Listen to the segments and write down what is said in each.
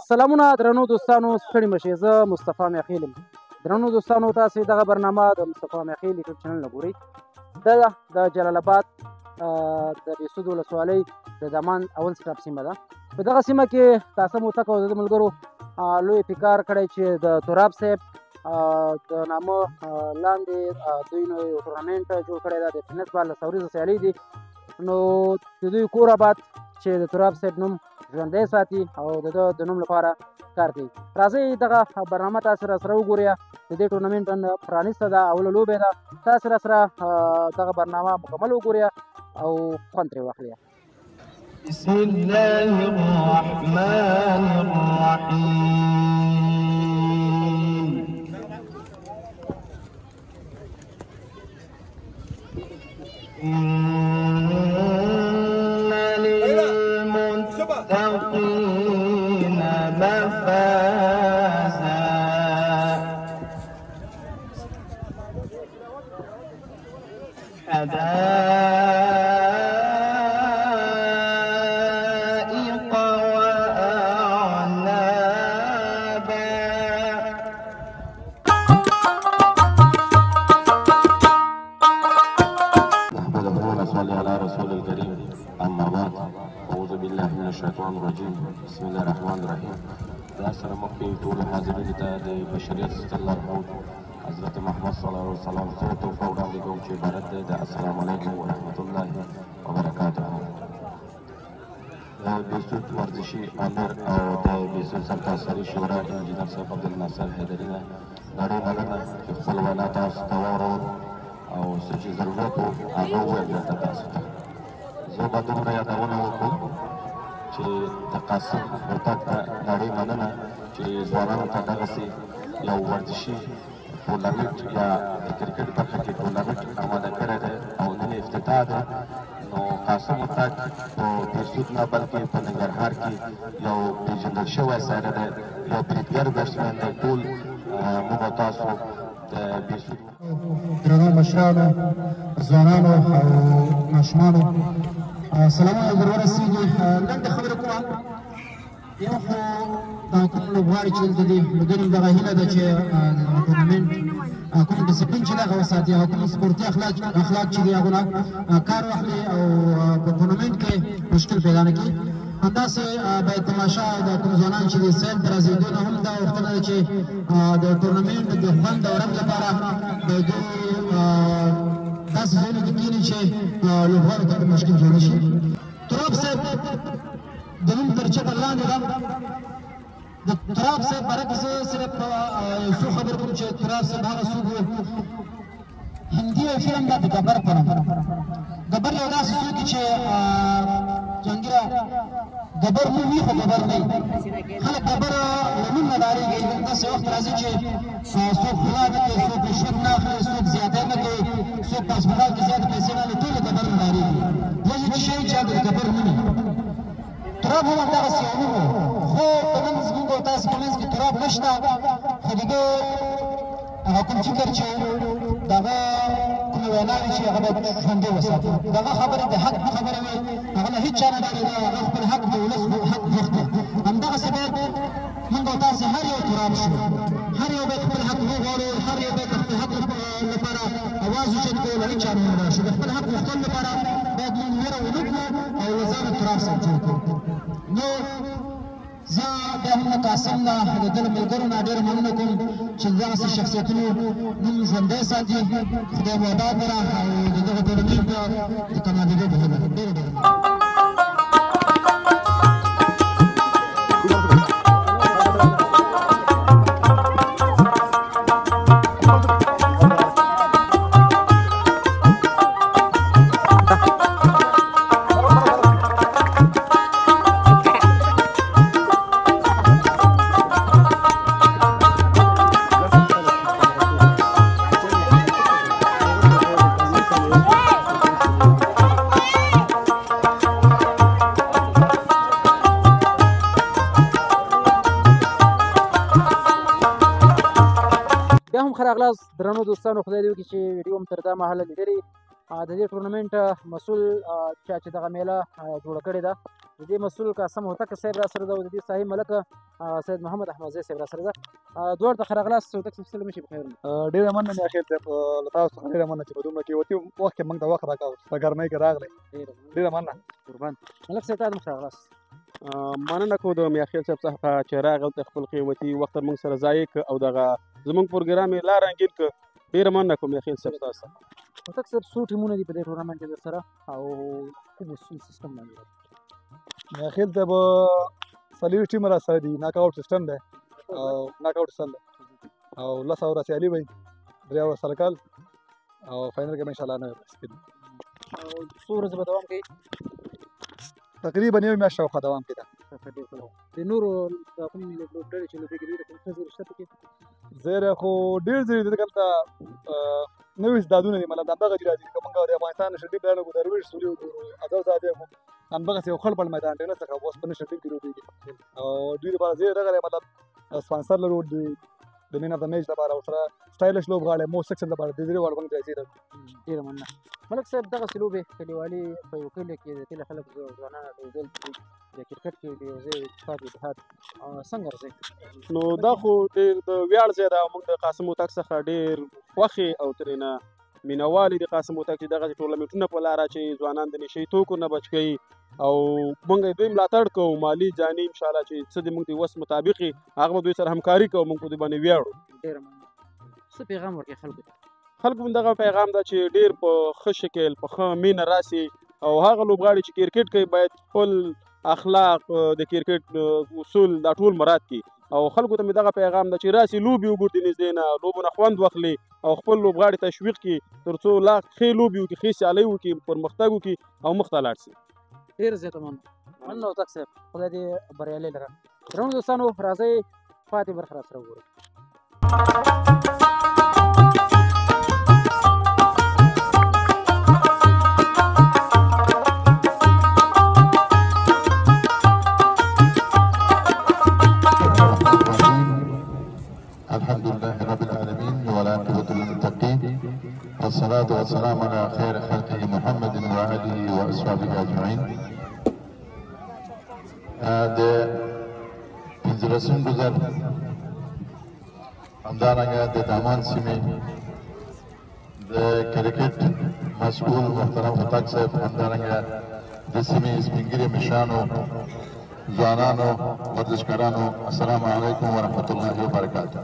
سلامونه درنو دوستانو، ستړي مشئ. زه مصطفی میاخیل یم. درنو دوستانو، تاسې دغه برنامه د مصطفی میاخیل یوټیوب چینل نه ګورئ. دا د جلال آباد د بېسود ولسوالۍ د دمان اول سټاپ سیمه ده. په دغه سیمه کې تاسو موتک او د ملګرو لوی ابتکار کړی چې د تراب صاحب د نامه لاندې دوی نو یو ټورنامنټ جوړ کړی ده. د ټینس بال سوریزه سیالۍ دي. نو د دوی کور آباد چې د تراب صاحب نوم ژوندی ساتي او د ده د نوم لپاره کار کوي. راځئ دغه برنامه تاسې راسره وګورئ. د دې ټورنامنټ نن پرانیسته ده، اوله لوبې ده. تاسې راسره دغه برنامه مکمل وګورئ او خوند ترې واخلئ. بسم الله الرحمن الرحيم للمتقين مفازا حدائق وأعنابا. نحمده ونصلي على رسول الكريم. أما بعد، أعوذ بالله من الشيطان الرجيم. بسم الله الرحمن الرحيم. دا سره مخکې ټولو حاضرینو ته د بشریت ستر لارښود حضرت محمد صلی الله علیه وسلم څو تحفه وړاندې کوم چې عبارت دی د السلام علیکم ورحمة الله وبرکاته. د بېسود ورزشي امر او د بېسود سرتاسري شورا انجینر صاحب عبدالناصر حیدري نه نړۍ مننه چې خپل وینا تاسو ته واورول او څه چې ضرورت و هغه وویل درته تاسو ته. زه به دومره یادونه وکړم چې د قاسم هوتک ته نړۍ مننه چې ځوانانو ته دغسې یو ورزشي ټورنمنټ یا د کرکټ برخه کې ټورنمنټ آماده کړی دی او نن افتتاح ده. نو قاسم هوتک په بېسود نه بلکې په ننګرهار کې یو پېژندل شوی سړی دی، یو بریدګر بیټسمین دی. ټول موږ او تاسو د بېسود درنو مشرانو، ځوانانو او ماشومانو سلامونه در ورسېږي. لنډه خبره کومه. یو خو دا کوم لوبغاړي چې دلته دي نو دوی دغه هیله ده چې دغه ټورنمنټ کوم ډسپلین چې دی هغه وساتي او کوم سپورتي اخلاق چې دي هغونه کار واخلي او په ټورنمنټ کې مشکل پیدا نه کړي. همداسې باید تماشا د کوم ځوانان چې دي سیل ته راځېدو نه هم دا غوښتنه ده چې د ټورنمنټ د خوند او رنګ لپاره باید دوی داسې ځایونو کې کښېني چې لوبغاړو ته مشکل جوړ نه شي. تراب صاحب د نوم تر چتر لاندې ده. د تراب صاحب باره کې زه صرف یو څو خبرې کوم چې تراب صاحب هغه څوک و. هندي یو فلم ده د ګبر په نوم. ګبر یو داسې څوک دی چې جهانګیره ګبر نوم وي خو ګبر نه وي. خلک ګبر له نوم نه ډارېږي. داسې وخت راځي چې څوک غلا نه کوي، څوک رشوت نه اخلي، څوک زیاتی نه کوي، څوک په هسپتال کې زیاتې پیسې نه اخلي. ټول له ګبر نه ډارېږي. داسې شی چې د ګبر نوم وي. تراب هم همدغسې یو نوم و، خو په منځ موږ او تاسې په منځ کې تراب نشته. خو د ده هغه کوم فکر چې د هغه کومې ویناوې چې هغه باید ژوندی وساتي. د هغه خبرې د حق خبرې وې، هغه له هېڅ چا نه ډارېده. هغه خپل حق د ولس حق غوښت دی. همدغسې باید موږ او تاسې هر یو تراب شو، هر یو باید خپل حق وغواړو، هر یو باید د خپل حق لپاره اواز اوچت کړو. له هېڅ چا نه ونه شو. د خپل حق غوښتلو لپاره باید موږ ویره ونه کړو او له ځانه تراب صاحب جوړ کړو. نو زه بیا هم له قاسم نه د ده له ملګرو نه ډېره مننه کوم چې دغسې شخصیتونو نوم ژوندی ساتي. خدای مو آباد لره او د دغه ټورنمنټ د کامیابېدو په هیله. ډېره ډېره ښه راغلاست درنو دوستانو. خدای دې وکړي چې ویډیو مو تر دا مهاله لیدلې د دې ټورنمنټ مسؤل چا چې دغه میله جوړه کړې ده د دې مسؤل قاسم هوتک صاحب را سره ده او د دې صاحب ملک سید محمد احمدزی صاحب را سره ده دواړو ته ښه راغلاست هوتک صاحب سلام شي بخیر ډېره مننه مې اخر صاحب له تاسو څخه ډېره مننه چې په دومره قیمتي وخت کې موږ ته وخت راکړ په ګرمۍ کې راغلی ډېره مننه قربان ملک صاحب تاسو ښه راغلاست مننه کوو د میاخیل صاحب څخه چې راغی او خپل قیمتي وخت موږ سره ضایع کړ او دغه زموږ پروګرام یې لا رنګین کړ ډېره مننه کوم میاخیل صاحب تاسو هوتک صاحب څو ټیمونه دي په دې ټورنمنټ کې درسره او کوم اصول سیستم باندې میاخیل صاحب څلور ټیم را سره دي ناک آوټ سیستم دی او ناک آوټ سیستم دی او 10 اوره سیالي وي 3 اوره سرکل او فاینل کې ان شاء الله نه سپین او څو ورځې به دوام کوي تقریبا یو میاشت شاوخوا دوام کوي د نورو کوم لوبډلې چې لوبې کوي د کوم څه رشته پکې زیره خو ډېر زیری دي دلته نوې استعدادونه دي مطلب دغه دي راځي کوم د افغانستان شدید بیان کو درویش سولې ازو زاده کو همغه څه خپل په میدان ټینس څخه اوس په شدید کې لوبېږي او دوی لپاره زیره دغه مطلب سپانسر لرو د مین اف د میچ لپاره او سره سټایلش لوبغاړي مو سیکشن لپاره د دې وړ باندې ځای ده ډېره مننه ملک صاحب دغه لوبې کلیوالي په یو کلي کې د تل خلک ځوانان راټولېدل د کرکټ کې د یو ځای اتحاد اتحاد څنګه راځي نو دا خو ډېر د ویاړ ځای ده موږ د قاسم هوتک څخه ډېر خوښې او ترېنه مینوال دي قاسم هوتک چې دغه ټورنمنټونه په لاره چې ځوانان د نشي توکو نه بچ کوي او موږ دوی ملاتړ کوو مالي ځاني ان شاء الله چې څه د موږ د وس مطابق هغه دوی سره همکاري کوو موږ په دې باندې ویاړو ډېره مننه څه پیغام ورکړي خلکو دغه پیغام ده چې ډېر په ښه شکل په ښه مینه راسي او هغه لوبغاړي چې کرکټ کوي باید خپل اخلاق د کرکټ اصول دا ټول مراعات کړي او خلکو ته مې دغه پیغام ده چې راسي لوبې وګوري نږدې نه لوبونه خوند واخلي او خپل لوبغاړي تشویق کړي تر څو لا ښې لوبې وکړي ښې سیالۍ وکړي پرمختګ وکړي او مخته لاړ شي ډېر زیاته مننه هوتک صاحب خدای دې بریالی لره درنو دوستانو راځئ پاتې برخه را سره وګورئ الحمد لله رب العالمين والعاقبة للمتقين والصلاة والسلام على خير خلقه محمد وآله وأصحابه أجمعين. د پنځلسم ګذر همدارنګه د دامان سیمې د کرکټ مسؤول محترم هوتک صاحب همدارنګه د سیمې سپین ږیري مشرانو ځوانانو ورزشکارانو السلام علیکم ورحمة الله وبرکاته.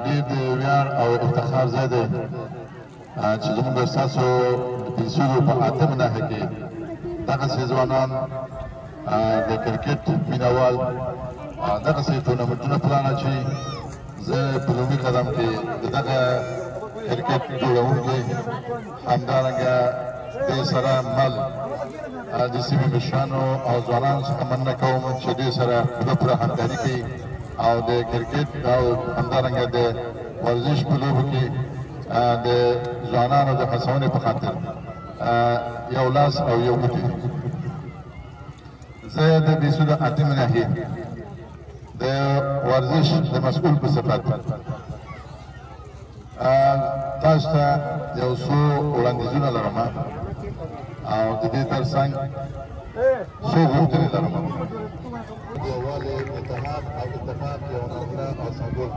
ډېر د ویاړ او افتخار ځای دی چې زموږ ستاسو د پنسیلو په اتم ناحیه کې دغسې ځوانان د کرکټ مینوال دغسې ټورنمنټونه پلان اچوي. زه په لومړي قدم کې د دغه کرکټ جوړونکي همدارنګه دې سره مل د سیمې مشرانو او ځوانانو څخه مننه کوم چې دې سره پوره پوره همکاري کوي او د کرکټ او همدارنګه د ورزش په لوبو کې د ځوانانو د هڅونې په خاطر یو لاس او یو ګوتې. زه د دیسو د اتم ناحیې د ورزش د مسؤول په صفت تاسو ته یو څو وړاندیزونه لرم او د دې ترڅنګ څو غوښتنې لرم. یووالی اتحاد او اتفاق یو نادره او سمبول